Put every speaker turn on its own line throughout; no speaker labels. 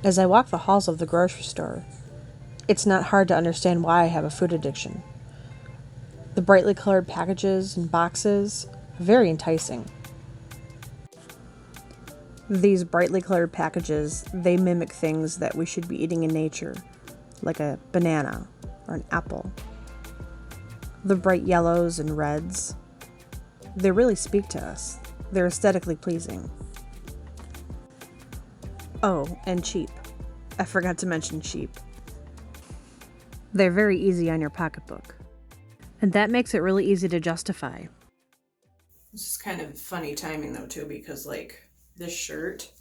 As I walk the halls of the grocery store, it's not hard to understand why I have a food addiction. The brightly colored packages and boxes are very enticing. These brightly colored packages, they mimic things that we should be eating in nature, like a banana or an apple. The bright yellows and reds, they really speak to us. They're aesthetically pleasing. Oh, and cheap. I forgot to mention cheap. They're very easy on your pocketbook. And that makes it really easy to justify.
This is kind of funny timing though too, because like this shirt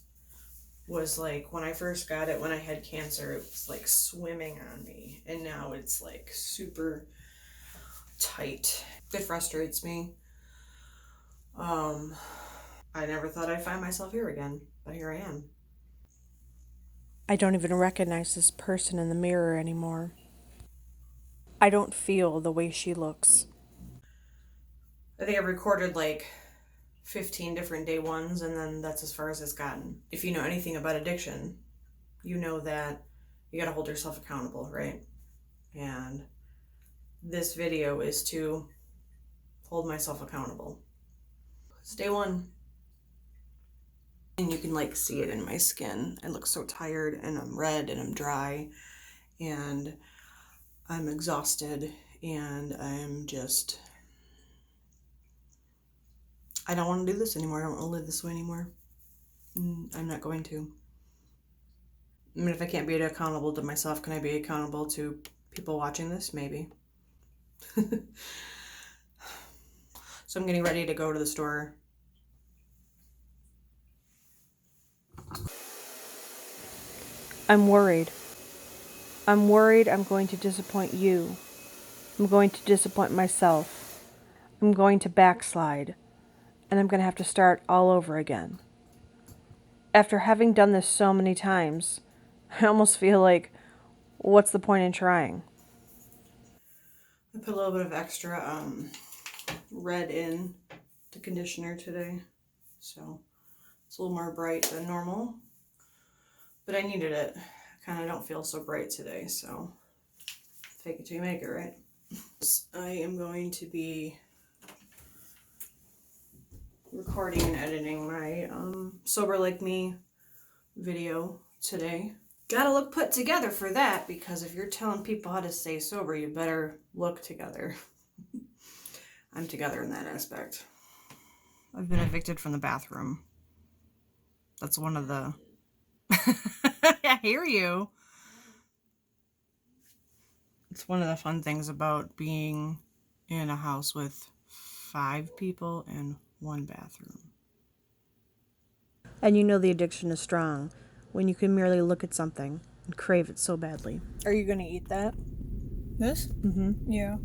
was like, when I first got it, when I had cancer, it was like swimming on me, and now it's like super tight. It frustrates me. I never thought I'd find myself here again, but here I am.
I don't even recognize this person in the mirror anymore. I don't feel the way she looks.
I think I've recorded like 15 different day ones, and then that's as far as it's gotten. If you know anything about addiction, you know that you gotta hold yourself accountable, right? And this video is to hold myself accountable. It's day one. And you can like see it in my skin. I look so tired, and I'm red, and I'm dry, and I'm exhausted, and I don't want to do this anymore. I don't want to live this way anymore. I'm not going to. I mean, if I can't be accountable to myself, can I be accountable to people watching this? Maybe. So I'm getting ready to go to the store.
I'm worried. I'm worried I'm going to disappoint you. I'm going to disappoint myself. I'm going to backslide. And I'm going to have to start all over again. After having done this so many times, I almost feel like, what's the point in trying?
I put a little bit of extra red in the conditioner today, so it's a little more bright than normal, but I needed it. I kind of don't feel so bright today, so fake it till you make it, right? I am going to be recording and editing my Sober Like Me video today. Gotta look put together for that, because if you're telling people how to stay sober, you better look together. I'm together in that aspect. I've been evicted from the bathroom. That's one of the... I hear you. It's one of the fun things about being in a house with 5 people and 1 bathroom.
And you know the addiction is strong when you can merely look at something and crave it so badly. Are you going to eat that?
This?
Mm-hmm.
Yeah.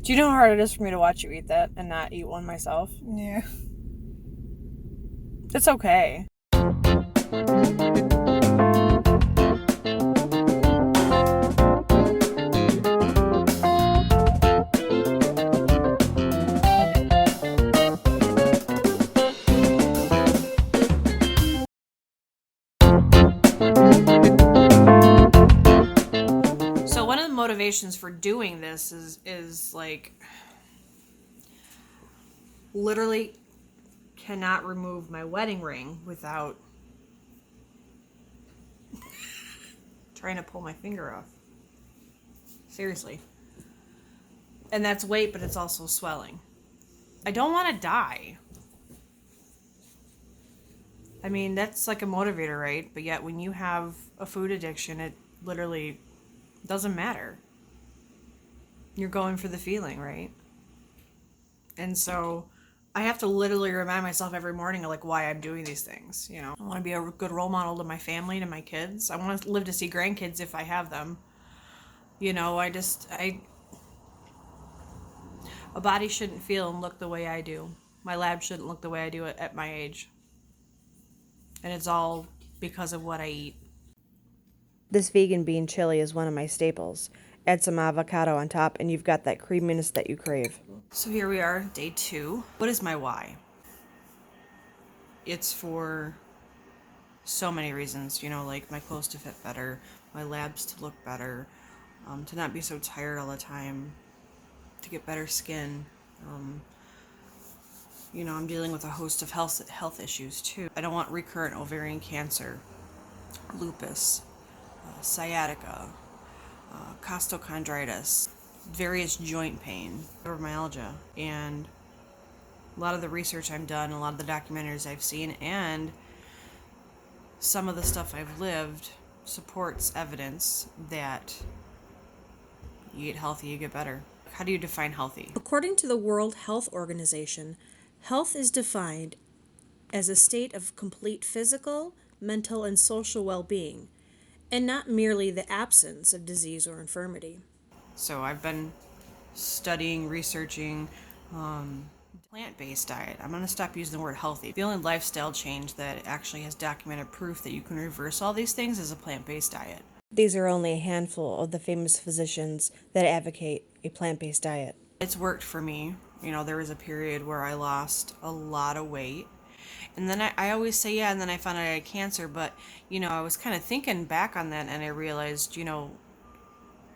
Do you know how hard it is for me to watch you eat that and not eat one myself?
Yeah.
It's okay.
So one of the motivations for doing this is like, literally cannot remove my wedding ring without trying to pull my finger off. Seriously. And that's weight, but it's also swelling. I don't want to die. I mean, that's like a motivator, right? But yet when you have a food addiction, it literally doesn't matter. You're going for the feeling, right? And so I have to literally remind myself every morning of like why I'm doing these things. You know, I want to be a good role model to my family, to my kids. I want to live to see grandkids if I have them. You know, a body shouldn't feel and look the way I do. My lab shouldn't look the way I do it at my age. And it's all because of what I eat.
This vegan bean chili is one of my staples. Add some avocado on top and you've got that creaminess that you crave.
So here we are, day 2. What is my why? It's for so many reasons, like my clothes to fit better, my labs to look better, to not be so tired all the time, to get better skin. I'm dealing with a host of health issues too. I don't want recurrent ovarian cancer, lupus, sciatica, costochondritis, various joint pain, fibromyalgia, and a lot of the research I've done, a lot of the documentaries I've seen, and some of the stuff I've lived supports evidence that you get healthy, you get better. How do you define healthy?
According to the World Health Organization, health is defined as a state of complete physical, mental, and social well-being, and not merely the absence of disease or infirmity.
So I've been studying, researching plant-based diet. I'm going to stop using the word healthy. The only lifestyle change that actually has documented proof that you can reverse all these things is a plant-based diet.
These are only a handful of the famous physicians that advocate a plant-based diet.
It's worked for me. There was a period where I lost a lot of weight. And then I always say, yeah, and then I found out I had cancer. But, I was kind of thinking back on that and I realized,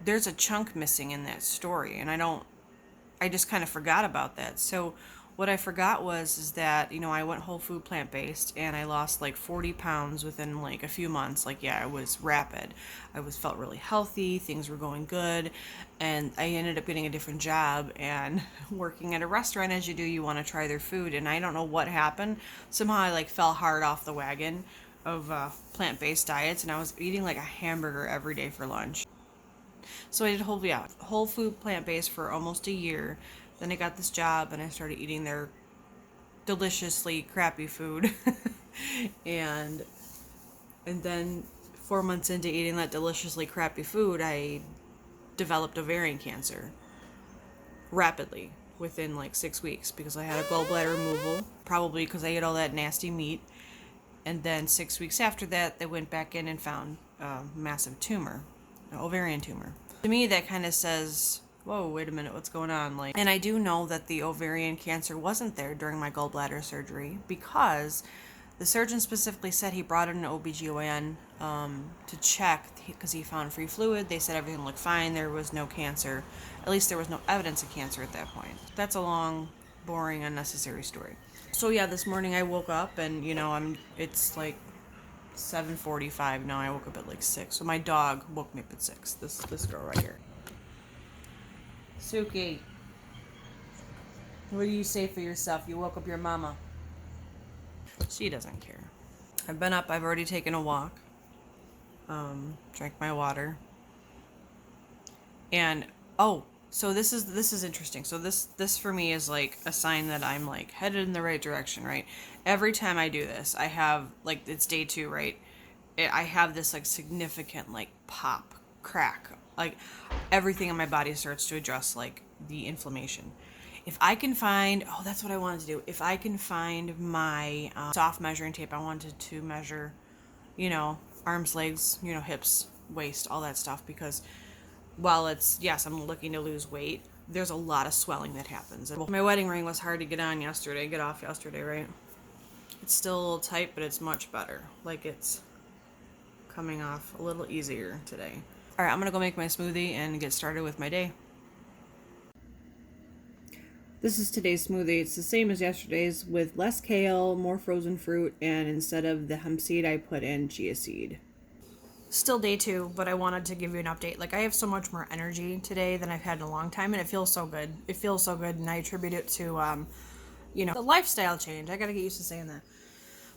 there's a chunk missing in that story. And I just kind of forgot about that. So what I forgot is that, I went whole food plant-based and I lost like 40 pounds within like a few months. Like, yeah, it was rapid. Felt really healthy. Things were going good. And I ended up getting a different job and working at a restaurant. As you do, you want to try their food. And I don't know what happened. Somehow I like fell hard off the wagon of plant-based diets. And I was eating like a hamburger every day for lunch. So I did whole food plant-based for almost a year. Then I got this job and I started eating their deliciously crappy food. and then 4 months into eating that deliciously crappy food, I developed ovarian cancer rapidly within like 6 weeks because I had a gallbladder removal, probably because I ate all that nasty meat. And then 6 weeks after that, they went back in and found a massive tumor, an ovarian tumor. To me, that kind of says, whoa, wait a minute, what's going on? And I do know that the ovarian cancer wasn't there during my gallbladder surgery because the surgeon specifically said he brought in an OBGYN to check because he found free fluid. They said everything looked fine. There was no cancer. At least there was no evidence of cancer at that point. That's a long, boring, unnecessary story. So yeah, this morning I woke up and, it's like 7:45 now. I woke up at like 6. So my dog woke me up at 6. This girl right here. Suki, what do you say for yourself? You woke up your mama. She doesn't care. I've been up. I've already taken a walk. Drank my water. And so this is interesting. So this for me is like a sign that I'm like headed in the right direction, right? Every time I do this, I have like, it's day 2, right? I have this like significant like pop, crack, like everything in my body starts to address like the inflammation. If I can find, that's what I wanted to do. If I can find my soft measuring tape, I wanted to measure, arms, legs, hips, waist, all that stuff, because while yes, I'm looking to lose weight, there's a lot of swelling that happens. My wedding ring was hard to get off yesterday, right? It's still a little tight, but it's much better. Like it's coming off a little easier today. All right, I'm gonna go make my smoothie and get started with my day. This is today's smoothie. It's the same as yesterday's with less kale, more frozen fruit, and instead of the hemp seed, I put in chia seed. Still day 2, but I wanted to give you an update. Like, I have so much more energy today than I've had in a long time, and it feels so good. And I attribute it to, the lifestyle change. I gotta get used to saying that.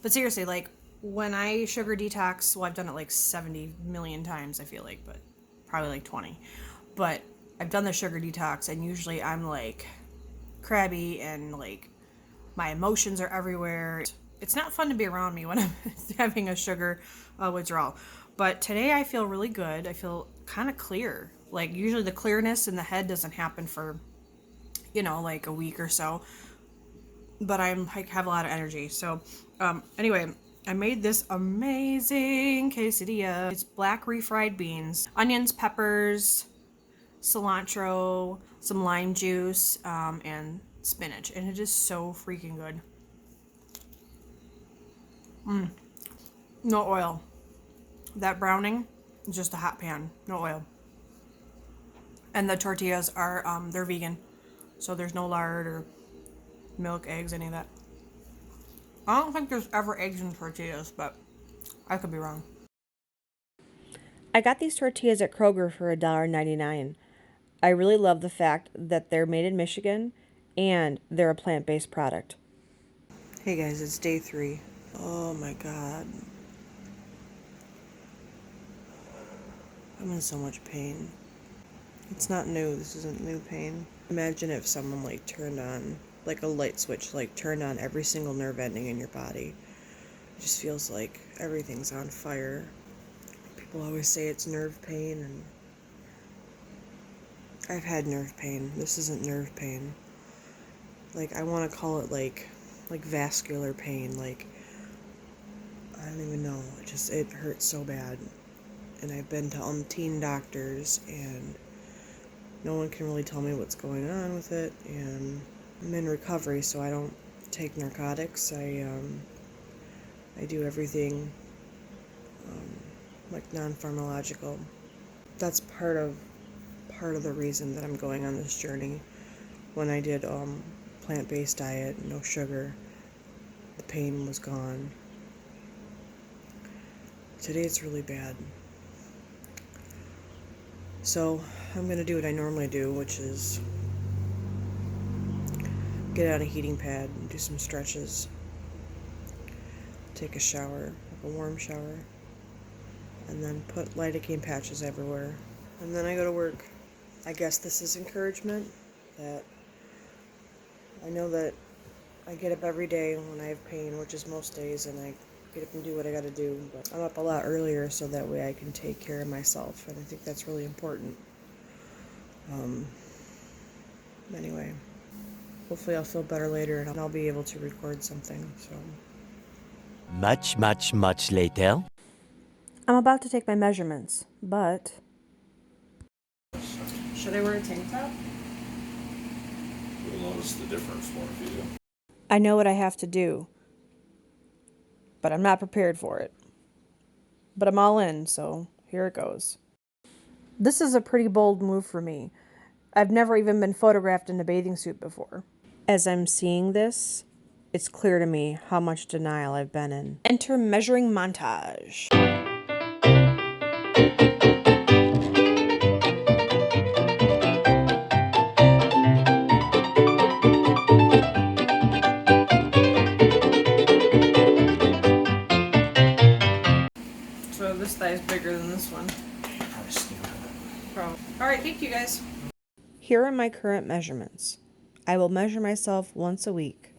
But seriously, like, when I sugar detox, I've done it like 70 million times, I feel like, but probably like 20. But I've done the sugar detox, and usually I'm like crabby and like my emotions are everywhere. It's not fun to be around me when I'm having a sugar withdrawal. But today I feel really good. I feel kind of clear. Like usually the clearness in the head doesn't happen for, like a week or so. But I have a lot of energy. So anyway, I made this amazing quesadilla. It's black refried beans, onions, peppers, cilantro, some lime juice, and spinach. And it is so freaking good. No oil. That browning is just a hot pan, no oil. And the tortillas are, they're vegan. So there's no lard or milk, eggs, any of that. I don't think there's ever eggs in tortillas, but I could be wrong.
I got these tortillas at Kroger for $1.99. I really love the fact that they're made in Michigan and they're a plant-based product.
Hey guys, it's day 3. Oh my god. I'm in so much pain. It's not new. This isn't new pain. Imagine if someone like turned on, like a light switch, like turned on every single nerve ending in your body. It just feels like everything's on fire. People always say it's nerve pain, and I've had nerve pain. This isn't nerve pain. Like, I want to call it like vascular pain. Like, I don't even know. It hurts so bad. And I've been to umpteen doctors, and no one can really tell me what's going on with it. And I'm in recovery, so I don't take narcotics. I do everything like non-pharmacological. That's part of the reason that I'm going on this journey. When I did plant-based diet, no sugar, the pain was gone. Today it's really bad. So I'm going to do what I normally do, which is get on a heating pad and do some stretches, take a shower, like a warm shower, and then put lidocaine patches everywhere. And then I go to work. I guess this is encouragement, that I know that I get up every day when I have pain, which is most days, and I get up and do what I gotta do. But I'm up a lot earlier so that way I can take care of myself, and I think that's really important. Anyway, hopefully I'll feel better later and I'll be able to record something, so.
Much later.
I'm about to take my measurements, but
Should I wear a tank top?
You'll notice the difference more if you do.
I know what I have to do. But I'm not prepared for it. But I'm all in, so here it goes. This is a pretty bold move for me. I've never even been photographed in a bathing suit before. As I'm seeing this, it's clear to me how much denial I've been in. Enter measuring montage.
So this thigh is bigger than this one. Probably. Alright, thank you guys.
Here are my current measurements. I will measure myself once a week.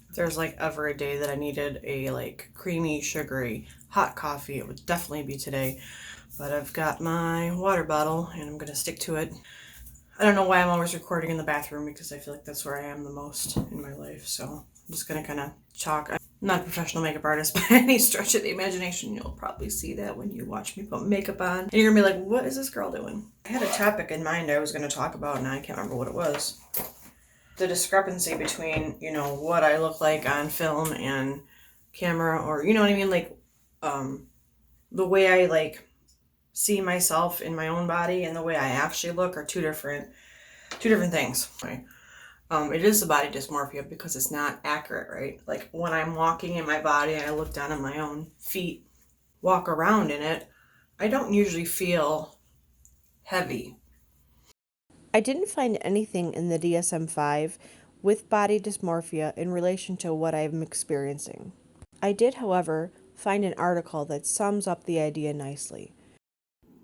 If there's like ever a day that I needed a like creamy, sugary, hot coffee, it would definitely be today. But I've got my water bottle and I'm gonna stick to it. I don't know why I'm always recording in the bathroom, because I feel like that's where I am the most in my life. So I'm just gonna kind of chalk. I'm not a professional makeup artist, but any stretch of the imagination, you'll probably see that when you watch me put makeup on. And you're gonna be like, what is this girl doing? I had a topic in mind I was gonna talk about and I can't remember what it was. The discrepancy between, you know, what I look like on film and camera, or, you know what I mean? Like, the way I like see myself in my own body and the way I actually look are two different things. Right? It is the body dysmorphia because it's not accurate, right? Like when I'm walking in my body and I look down at my own feet, walk around in it, I don't usually feel heavy.
I didn't find anything in the DSM-5 with body dysmorphia in relation to what I'm experiencing. I did, however, find an article that sums up the idea nicely.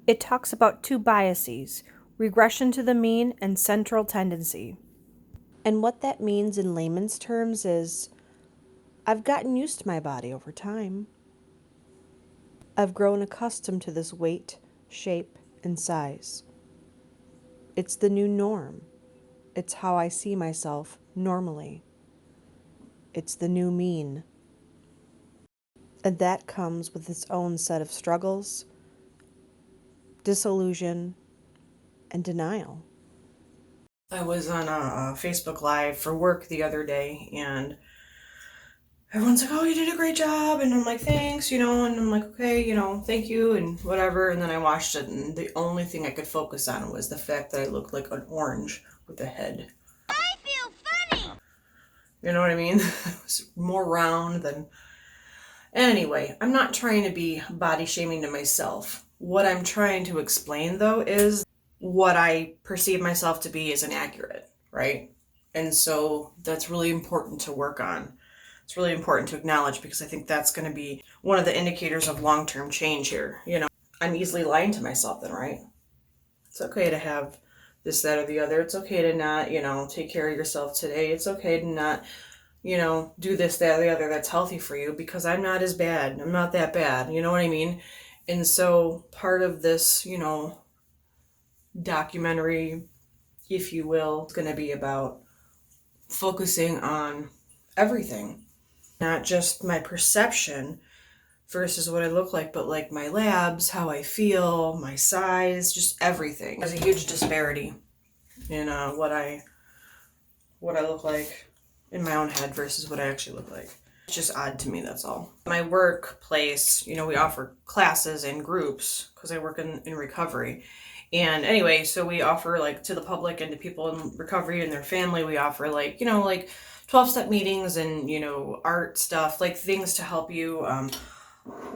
It talks about two biases, regression to the mean and central tendency. And what that means in layman's terms is, I've gotten used to my body over time. I've grown accustomed to this weight, shape, and size. It's the new norm. It's how I see myself normally. It's the new mean. And that comes with its own set of struggles, disillusion, and denial.
I was on a Facebook Live for work the other day, and everyone's like, oh, you did a great job. And I'm like, thanks, and I'm like, okay, thank you and whatever. And then I watched it, and the only thing I could focus on was the fact that I looked like an orange with a head.
I feel funny.
You know what I mean? It was more round than... Anyway, I'm not trying to be body shaming to myself. What I'm trying to explain, though, is what I perceive myself to be is inaccurate, right? And so that's really important to work on. It's really important to acknowledge, because I think that's going to be one of the indicators of long-term change here. I'm easily lying to myself then, right? It's okay to have this, that, or the other. It's okay to not, take care of yourself today. It's okay to not, do this, that, or the other that's healthy for you, because I'm not as bad. I'm not that bad. You know what I mean? And so part of this, documentary, if you will, is going to be about focusing on everything. Not just my perception versus what I look like, but like my labs, how I feel, my size, just everything. There's a huge disparity in what I look like in my own head versus what I actually look like. It's just odd to me, that's all. My workplace, we offer classes and groups because I work in recovery. And anyway, so we offer like to the public and to people in recovery and their family, we offer like 12-step meetings and, art stuff, like things to help you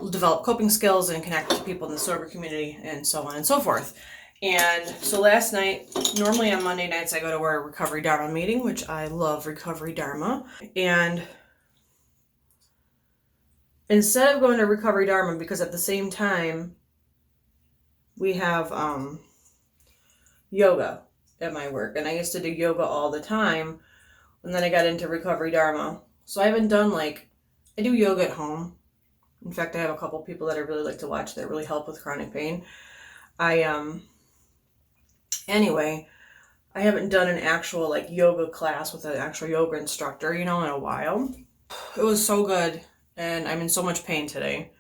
develop coping skills and connect to people in the sober community and so on and so forth. And so last night, normally on Monday nights, I go to a Recovery Dharma meeting, which I love Recovery Dharma. And instead of going to Recovery Dharma, because at the same time, we have yoga at my work. And I used to do yoga all the time. And then I got into Recovery Dharma. So I haven't done I do yoga at home. In fact, I have a couple people that I really like to watch that really help with chronic pain. Anyway, I haven't done an actual yoga class with an actual yoga instructor, in a while. It was so good. And I'm in so much pain today,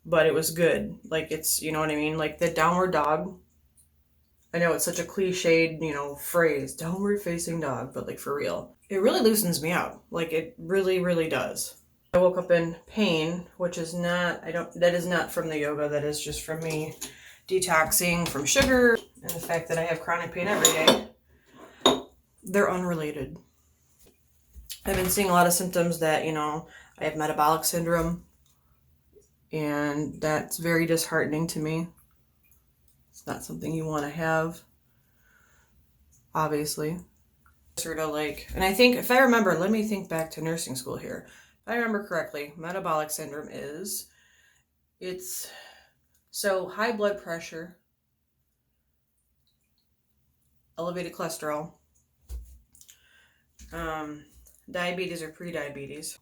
but it was good. It's, you know what I mean? The downward dog. I know it's such a cliched, phrase, downward facing dog, but for real. It really loosens me out. It really, really does. I woke up in pain, which is that is not from the yoga. That is just from me detoxing from sugar and the fact that I have chronic pain every day. They're unrelated. I've been seeing a lot of symptoms that, I have metabolic syndrome, and that's very disheartening to me. It's not something you want to have, obviously. And I think, if I remember, let me think back to nursing school here. If I remember correctly, metabolic syndrome it's high blood pressure, elevated cholesterol, diabetes or prediabetes.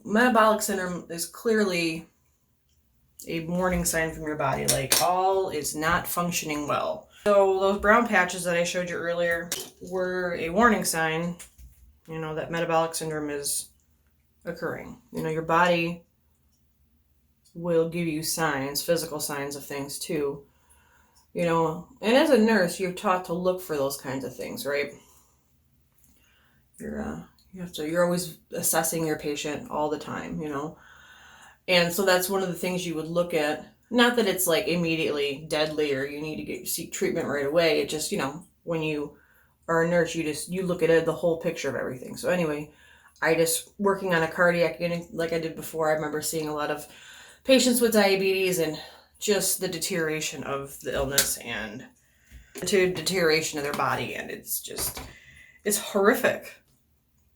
Metabolic syndrome is clearly a warning sign from your body, all is not functioning well. So those brown patches that I showed you earlier were a warning sign, that metabolic syndrome is occurring. Your body will give you signs, physical signs of things too. And as a nurse, you're taught to look for those kinds of things, right? You're always assessing your patient all the time, And so that's one of the things you would look at. Not that it's immediately deadly or you need to seek treatment right away. It just, when you are a nurse, you look at it, the whole picture of everything. So anyway, working on a cardiac unit like I did before, I remember seeing a lot of patients with diabetes and just the deterioration of the illness and to deterioration of their body. And it's horrific.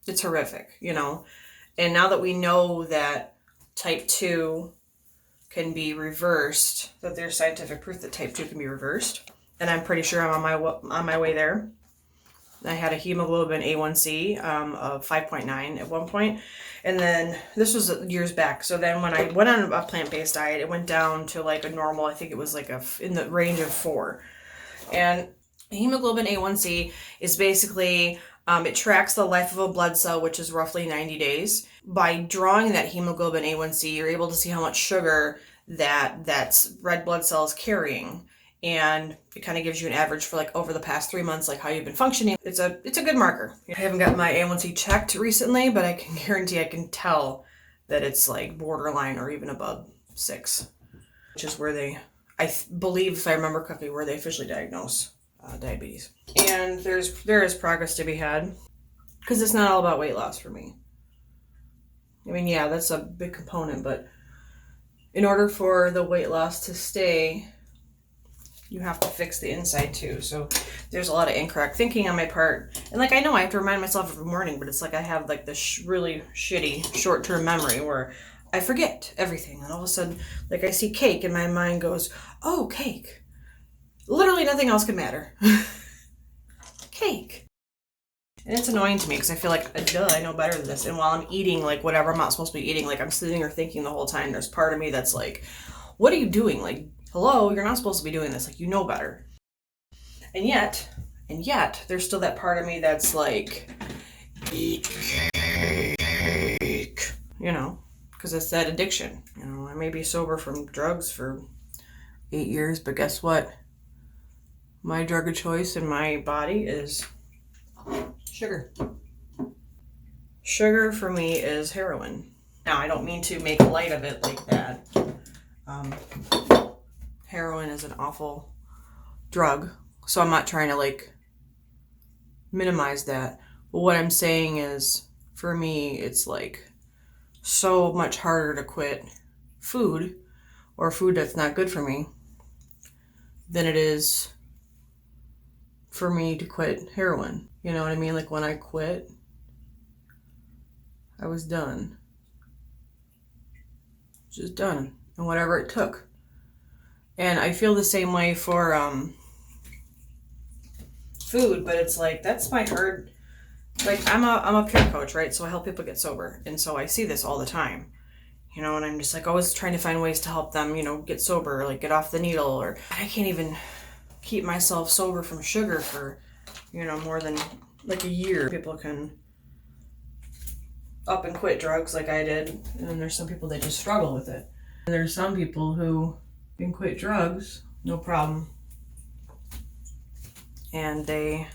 It's horrific, And now that we know that type 2 can be reversed, that there's scientific proof that type 2 can be reversed, and I'm pretty sure I'm on my way there. I had a hemoglobin A1c of 5.9 at one point, and then this was years back. So then when I went on a plant-based diet, it went down to a normal, I think it was in the range of 4. And hemoglobin A1c is basically, it tracks the life of a blood cell, which is roughly 90 days. By drawing that hemoglobin A1c, you're able to see how much sugar that red blood cell is carrying. And it kind of gives you an average for over the past 3 months, how you've been functioning. It's a good marker. I haven't got my A1C checked recently, but I can guarantee I can tell that it's like borderline or even above 6, which is where believe, if I remember correctly, where they officially diagnose diabetes. And there is progress to be had, because it's not all about weight loss for me. I mean, yeah, that's a big component, but in order for the weight loss to stay, you have to fix the inside too. So there's a lot of incorrect thinking on my part. And like, I know I have to remind myself every morning, but it's like I have like this really shitty short-term memory where I forget everything. And all of a sudden, like, I see cake and my mind goes, oh, cake. Literally nothing else can matter. Cake. And it's annoying to me because I feel like, duh, I know better than this. And while I'm eating like whatever I'm not supposed to be eating, like I'm sitting there thinking the whole time, there's part of me that's like, what are you doing? Like, hello, you're not supposed to be doing this. Like, you know better. And yet, there's still that part of me that's like, eat cake. You know, because it's that addiction. You know, I may be sober from drugs for 8 years, but guess what? My drug of choice in my body is sugar. Sugar for me is heroin. Now, I don't mean to make light of it like that. Heroin is an awful drug, so I'm not trying to like minimize that. But what I'm saying is, for me, it's like so much harder to quit food or food that's not good for me than it is for me to quit heroin. You know what I mean? Like, when I quit, I was done. Just done. And whatever it took. And I feel the same way for food, but it's like, that's my hard, like, I'm a peer coach, right? So I help people get sober. And so I see this all the time, you know, and I'm just like always trying to find ways to help them, you know, get sober, like get off the needle. Or I can't even keep myself sober from sugar for, you know, more than like a year. People can up and quit drugs like I did. And then there's some people that just struggle with it. And there's some people who can quit drugs, no problem. And they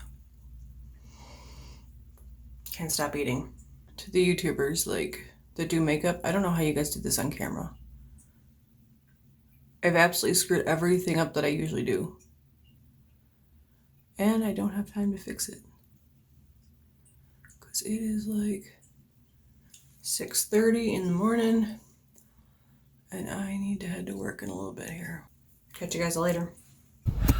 can't stop eating. To the YouTubers like that do makeup, I don't know how you guys do this on camera. I've absolutely screwed everything up that I usually do. And I don't have time to fix it. Because it is like 6:30 in the morning. And I need to head to work in a little bit here. Catch you guys later.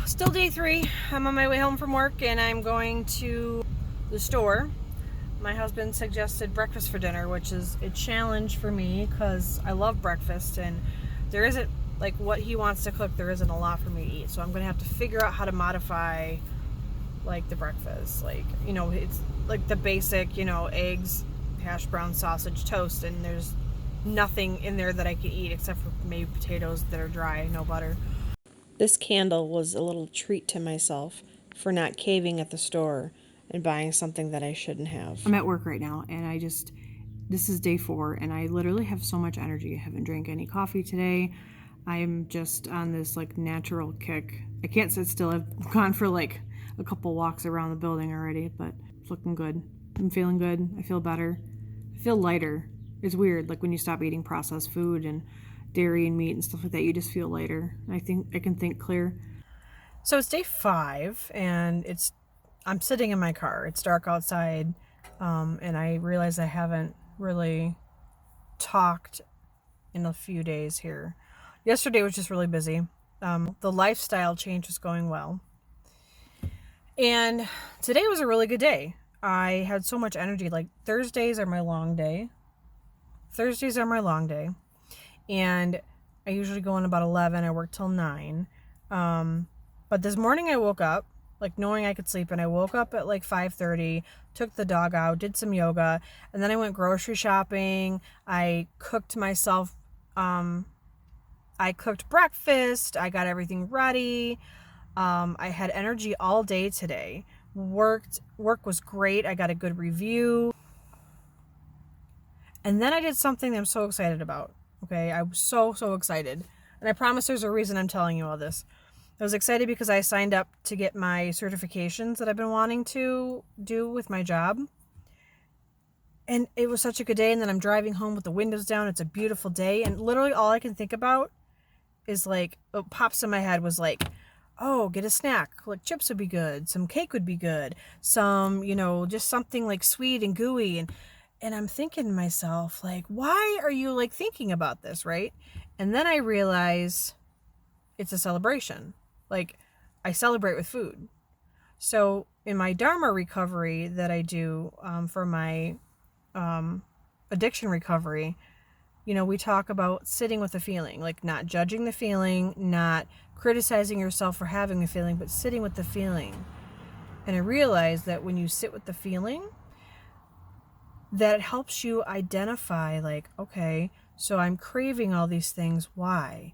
Still day 3. I'm on my way home from work and I'm going to the store. My husband suggested breakfast for dinner, which is a challenge for me because I love breakfast and there isn't, like, what he wants to cook, there isn't a lot for me to eat. So I'm going to have to figure out how to modify, like, the breakfast. Like, you know, it's like the basic, you know, eggs, hash brown, sausage, toast, and there's nothing in there that I could eat except for maybe potatoes that are dry, no butter. This candle was a little treat to myself for not caving at the store and buying something that I shouldn't have. I'm at work right now and this is day 4 and I literally have so much energy. I haven't drank any coffee today. I'm just on this like natural kick. I can't sit still. I've gone for like a couple walks around the building already, but it's looking good. I'm feeling good. I feel better. I feel lighter. It's weird, like when you stop eating processed food and dairy and meat and stuff like that, you just feel lighter. I think I can think clear. So it's day 5 and I'm sitting in my car. It's dark outside, and I realize I haven't really talked in a few days here. Yesterday was just really busy. The lifestyle change was going well. And today was a really good day. I had so much energy. Like, Thursdays are my long day. And I usually go in about 11. I work till 9. But this morning I woke up, like, knowing I could sleep, and I woke up at like 5:30, took the dog out, did some yoga, and then I went grocery shopping. I cooked myself, I cooked breakfast. I got everything ready. I had energy all day today. Work was great. I got a good review. And then I did something that I'm so excited about. Okay, I was so excited. And I promise there's a reason I'm telling you all this. I was excited because I signed up to get my certifications that I've been wanting to do with my job.
And it was such a good day. And then I'm driving home with the windows down. It's a beautiful day. And literally all I can think about is like, what pops in my head was like, oh, get a snack. Like chips would be good. Some cake would be good. Some, just something like sweet and gooey. And I'm thinking to myself, like, why are you like thinking about this, right? And then I realize it's a celebration. Like, I celebrate with food. So in my Dharma recovery that I do for my addiction recovery, we talk about sitting with the feeling, like not judging the feeling, not criticizing yourself for having the feeling, but sitting with the feeling. And I realized that when you sit with the feeling, that it helps you identify, like, okay, so I'm craving all these things. Why?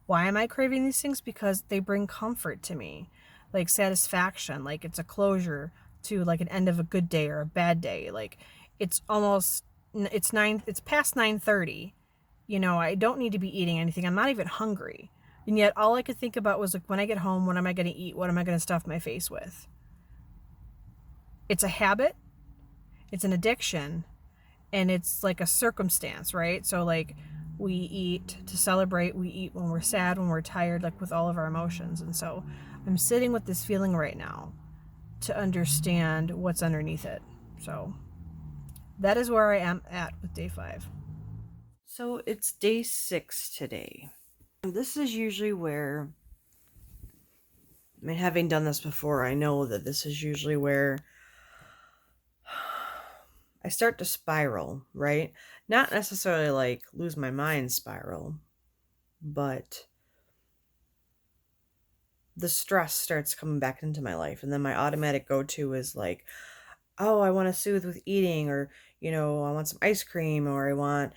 Why am I craving these things? Because they bring comfort to me, like satisfaction, like it's a closure to like an end of a good day or a bad day. Like it's past 9:30. I don't need to be eating anything. I'm not even hungry. And yet all I could think about was like, when I get home, what am I going to eat? What am I going to stuff my face with? It's a habit. It's an addiction. And it's like a circumstance, right? So like we eat to celebrate. We eat when we're sad, when we're tired, like with all of our emotions. And so I'm sitting with this feeling right now to understand what's underneath it. So that is where I am at with day 5.
So it's day 6 today. This is usually where, having done this before, I know that this is usually where I start to spiral, right? Not necessarily like lose my mind spiral, but the stress starts coming back into my life. And then my automatic go-to is like, oh, I want to soothe with eating, or, I want some ice cream, or I want,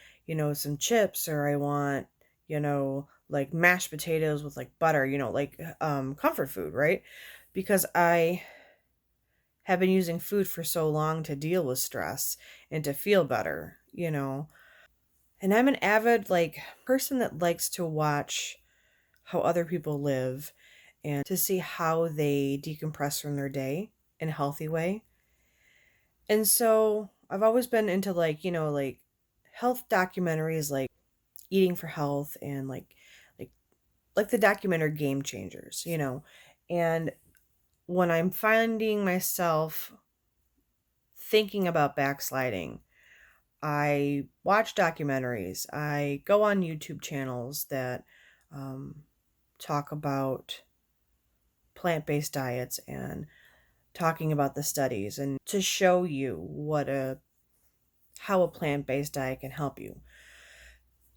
some chips, or I want, like mashed potatoes with like butter, like comfort food, right? Because I have been using food for so long to deal with stress and to feel better, And I'm an avid like person that likes to watch how other people live and to see how they decompress from their day in a healthy way. And so I've always been into like, like health documentaries, like Eating for Health, and like the documentary Game Changers, And when I'm finding myself thinking about backsliding, I watch documentaries. I go on YouTube channels that talk about plant-based diets and talking about the studies and to show you how a plant-based diet can help you.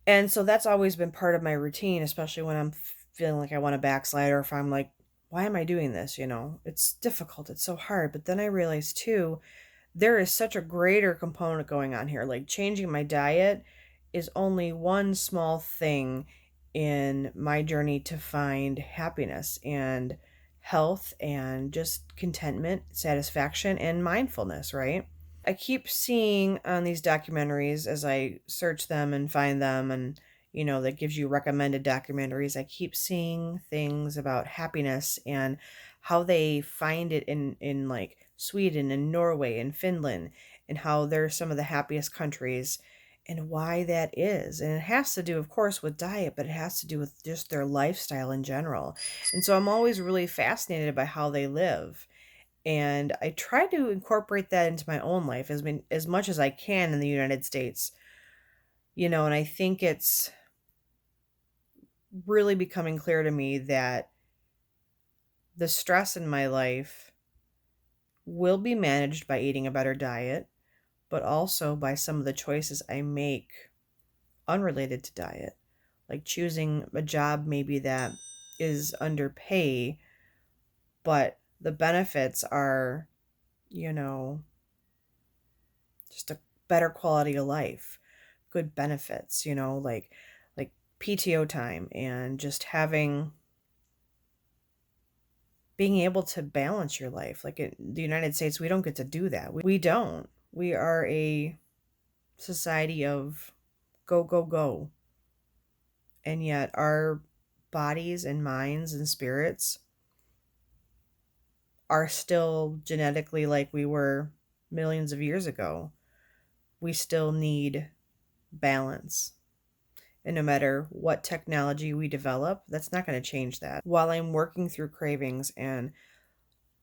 And so that's always been part of my routine, especially when I'm feeling like I want to backslide, or if I'm like, why am I doing this? It's difficult. It's so hard. But then I realized too, there is such a greater component going on here. Like changing my diet is only one small thing in my journey to find happiness and health and just contentment, satisfaction, and mindfulness, right? I keep seeing on these documentaries as I search them and find them, and that gives you recommended documentaries. I keep seeing things about happiness and how they find it in like Sweden and Norway and Finland, and how they're some of the happiest countries, and why that is. And it has to do, of course, with diet, but it has to do with just their lifestyle in general. And so I'm always really fascinated by how they live. And I try to incorporate that into my own life as much as I can in the United States. And I think it's really becoming clear to me that the stress in my life will be managed by eating a better diet, but also by some of the choices I make unrelated to diet, like choosing a job maybe that is underpay, but the benefits are, just a better quality of life, good benefits, like PTO time, and just being able to balance your life. Like in the United States, we don't get to do that. We don't. We are a society of go, go, go. And yet our bodies and minds and spirits are still genetically like we were millions of years ago. we still need balance. And no matter what technology we develop, that's not going to change that. While I'm working through cravings and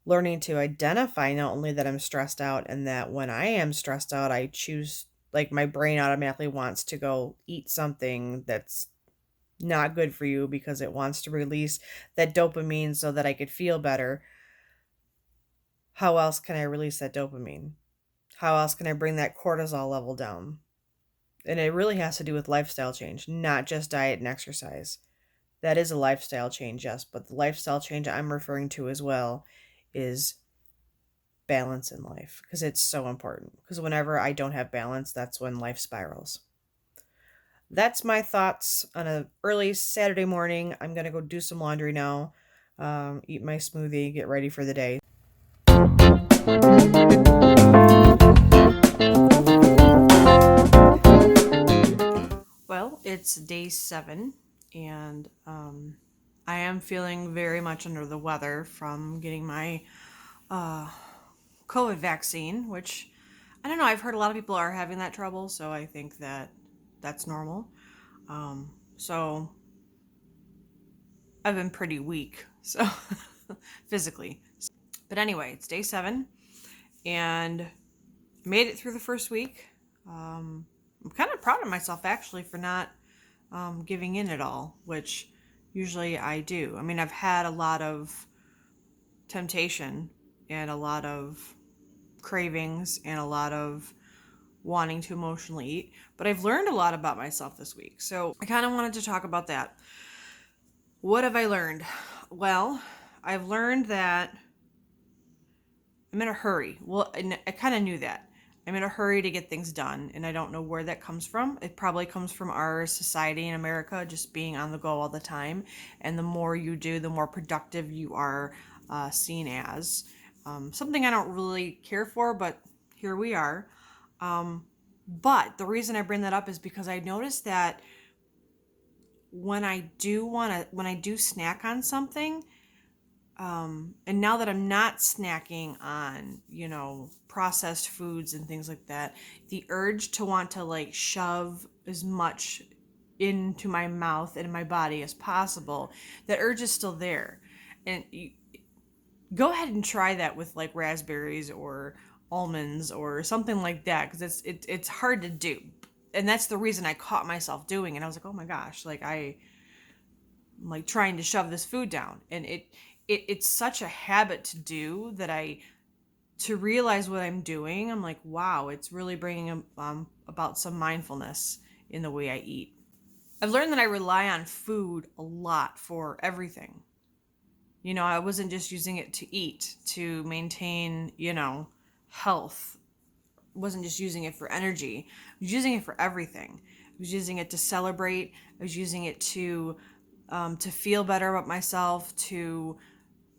learning to identify not only that I'm stressed out and that when I am stressed out, I choose, like, my brain automatically wants to go eat something that's not good for you because it wants to release that dopamine so that I could feel better. How else can I release that dopamine? How else can I bring that cortisol level down? And it really has to do with lifestyle change, not just diet and exercise. That is a lifestyle change, yes, but the lifestyle change I'm referring to as well is balance in life, because it's so important. Because whenever I don't have balance, that's when life spirals. That's my thoughts on an early Saturday morning. I'm going to go do some laundry now, eat my smoothie, get ready for the day.
Well, it's day 7, and I am feeling very much under the weather from getting my COVID vaccine, which I don't know. I've heard a lot of people are having that trouble, so I think that that's normal. So I've been pretty weak, so physically. But anyway, it's day 7, and made it through the first week. I'm kind of proud of myself actually for not giving in at all, which usually I do. I mean, I've had a lot of temptation and a lot of cravings and a lot of wanting to emotionally eat, but I've learned a lot about myself this week. So I kind of wanted to talk about that. What have I learned? Well, I've learned that I'm in a hurry. Well, and I kind of knew that. I'm in a hurry to get things done, and I don't know where that comes from. It probably comes from our society in America, just being on the go all the time. And the more you do, the more productive you are seen as. Something I don't really care for, but here we are. But the reason I bring that up is because I noticed that when I do snack on something, and now that I'm not snacking on, processed foods and things like that, the urge to want to like shove as much into my mouth and in my body as possible, that urge is still there. And go ahead and try that with like raspberries or almonds or something like that, because it's hard to do. And that's the reason I caught myself doing it. I was like, oh my gosh, like I'm like trying to shove this food down, and it's such a habit to do that to realize what I'm doing, I'm like, wow, it's really bringing about some mindfulness in the way I eat. I've learned that I rely on food a lot for everything. I wasn't just using it to eat, to maintain, health. I wasn't just using it for energy. I was using it for everything. I was using it to celebrate. I was using it to feel better about myself,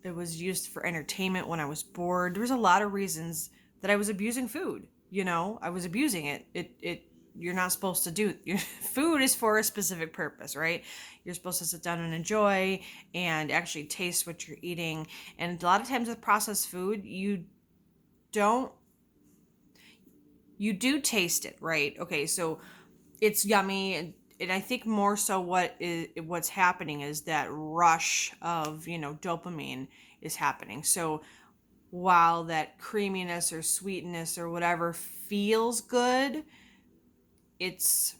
it was used for entertainment when I was bored. There was a lot of reasons that I was abusing food. I was abusing it. You're not supposed to do food is for a specific purpose, right? You're supposed to sit down and enjoy and actually taste what you're eating. And a lot of times with processed food, you do taste it, right? Okay, so it's yummy, and I think more so what's happening is that rush of dopamine is happening. So while that creaminess or sweetness or whatever feels good, it's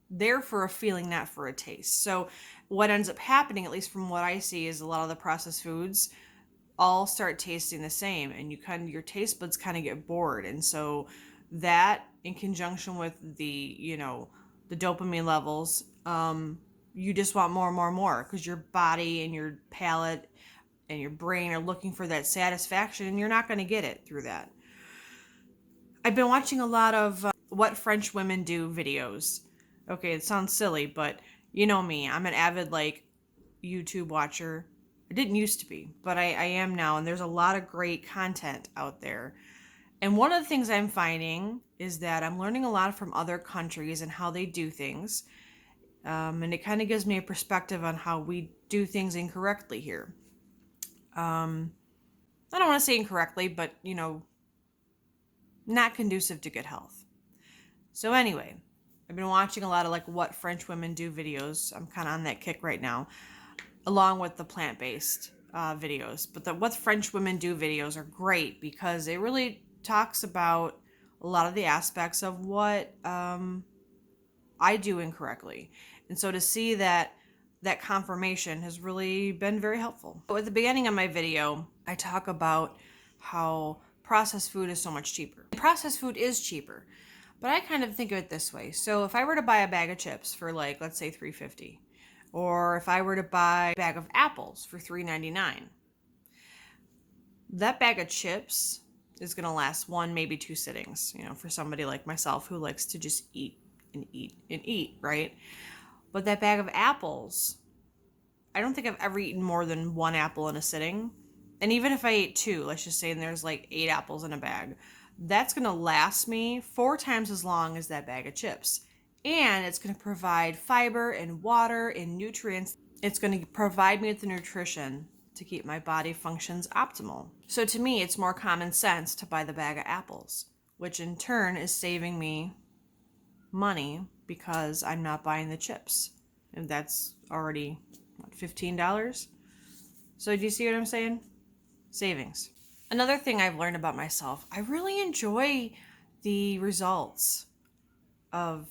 there for a feeling, not for a taste. So what ends up happening, at least from what I see, is a lot of the processed foods all start tasting the same, and your taste buds kind of get bored. And so that, in conjunction with the the dopamine levels, you just want more and more and more, because your body and your palate and your brain are looking for that satisfaction, and you're not going to get it through that. I've been watching a lot of What French Women Do videos. Okay, it sounds silly, but you know me, I'm an avid YouTube watcher. I didn't used to be, but I am now, and there's a lot of great content out there. And one of the things I'm finding is that I'm learning a lot from other countries and how they do things. And it kind of gives me a perspective on how we do things incorrectly here. I don't want to say incorrectly, but, not conducive to good health. So anyway, I've been watching a lot of like what French women do videos. I'm kind of on that kick right now, along with the plant-based videos. But the what French women do videos are great because it really talks about a lot of the aspects of what I do incorrectly. And so to see that confirmation has really been very helpful. So at the beginning of my video, I talk about how processed food is so much cheaper. Processed food is cheaper, but I kind of think of it this way. So if I were to buy a bag of chips for like, let's say $3.50, or if I were to buy a bag of apples for $3.99, that bag of chips is going to last one, maybe two sittings, for somebody like myself who likes to just eat and eat and eat, right? But that bag of apples, I don't think I've ever eaten more than one apple in a sitting. And even if I ate two, let's just say, and there's like 8 apples in a bag, that's going to last me 4 times as long as that bag of chips. And it's going to provide fiber and water and nutrients. It's going to provide me with the nutrition to keep my body functions optimal. So to me, it's more common sense to buy the bag of apples, which in turn is saving me money because I'm not buying the chips. And that's already, what, $15? So do you see what I'm saying? Savings. Another thing I've learned about myself, I really enjoy the results of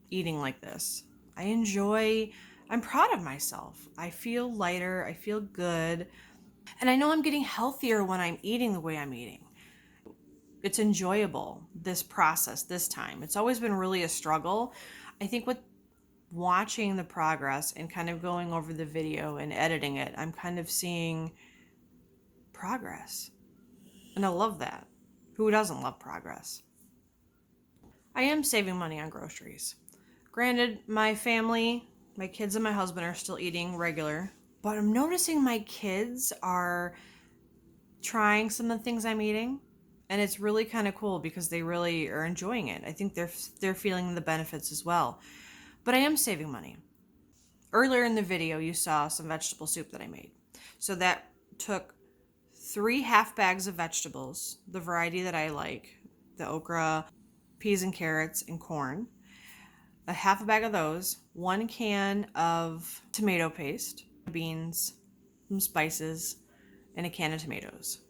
eating like this. I'm proud of myself. I feel lighter, I feel good, and I know I'm getting healthier when I'm eating the way I'm eating. It's enjoyable, this process, this time. It's always been really a struggle. I think with watching the progress and kind of going over the video and editing it, I'm kind of seeing progress. And I love that. Who doesn't love progress? I am saving money on groceries. Granted, my family, my kids and my husband are still eating regular, but I'm noticing my kids are trying some of the things I'm eating, and it's really kind of cool because they really are enjoying it. I think they're feeling the benefits as well. But I am saving money. Earlier in the video, you saw some vegetable soup that I made. So that took 3 half bags of vegetables, the variety that I like, the okra, peas and carrots, and corn. A half a bag of those, 1 can of tomato paste, beans, some spices, and a can of tomatoes.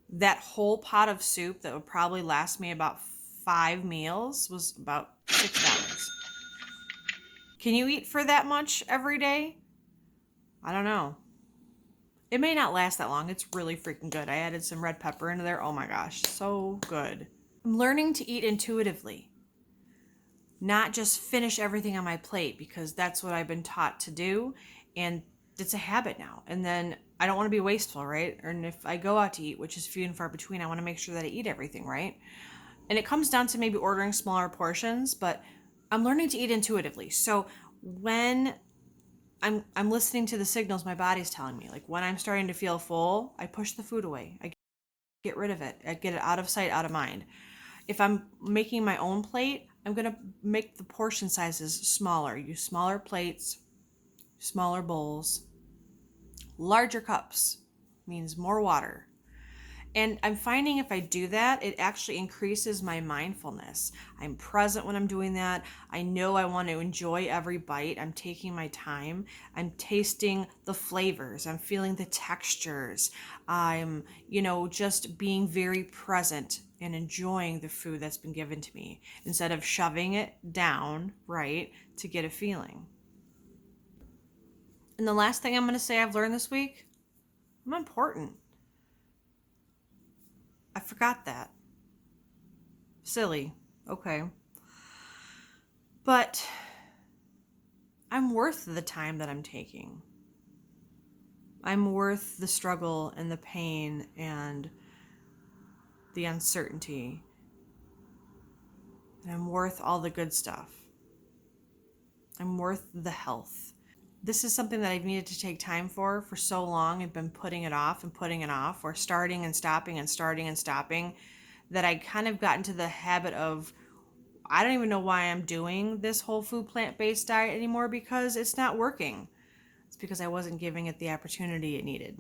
That whole pot of soup that would probably last me about 5 meals was about $6. Can you eat for that much every day? I don't know. It may not last that long. It's really freaking good. I added some red pepper into there. Oh my gosh, so good. I'm learning to eat intuitively. Not just finish everything on my plate because that's what I've been taught to do. And it's a habit now. And then I don't want to be wasteful, right? And if I go out to eat, which is few and far between, I want to make sure that I eat everything, right? And it comes down to maybe ordering smaller portions, but I'm learning to eat intuitively. So when I'm listening to the signals my body's telling me, like when I'm starting to feel full, I push the food away. I get rid of it. I get it out of sight, out of mind. If I'm making my own plate, I'm going to make the portion sizes smaller. Use smaller plates, smaller bowls. Larger cups means more water. And I'm finding if I do that, it actually increases my mindfulness. I'm present when I'm doing that. I know I want to enjoy every bite. I'm taking my time. I'm tasting the flavors. I'm feeling the textures. I'm, just being very present and enjoying the food that's been given to me instead of shoving it down, right, to get a feeling. And the last thing I'm going to say I've learned this week, I'm important. I forgot that. Silly. Okay. But I'm worth the time that I'm taking. I'm worth the struggle and the pain and the uncertainty. And I'm worth all the good stuff. I'm worth the health. This is something that I've needed to take time for so long. I've been putting it off, or starting and stopping and starting and stopping, that I kind of got into the habit of, I don't even know why I'm doing this whole food plant-based diet anymore because it's not working. It's because I wasn't giving it the opportunity it needed.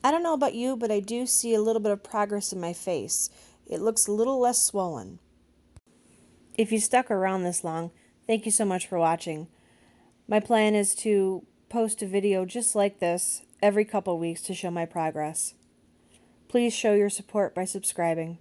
I don't know about you, but I do see a little bit of progress in my face. It looks a little less swollen. If you stuck around this long, thank you so much for watching. My plan is to post a video just like this every couple weeks to show my progress. Please show your support by subscribing.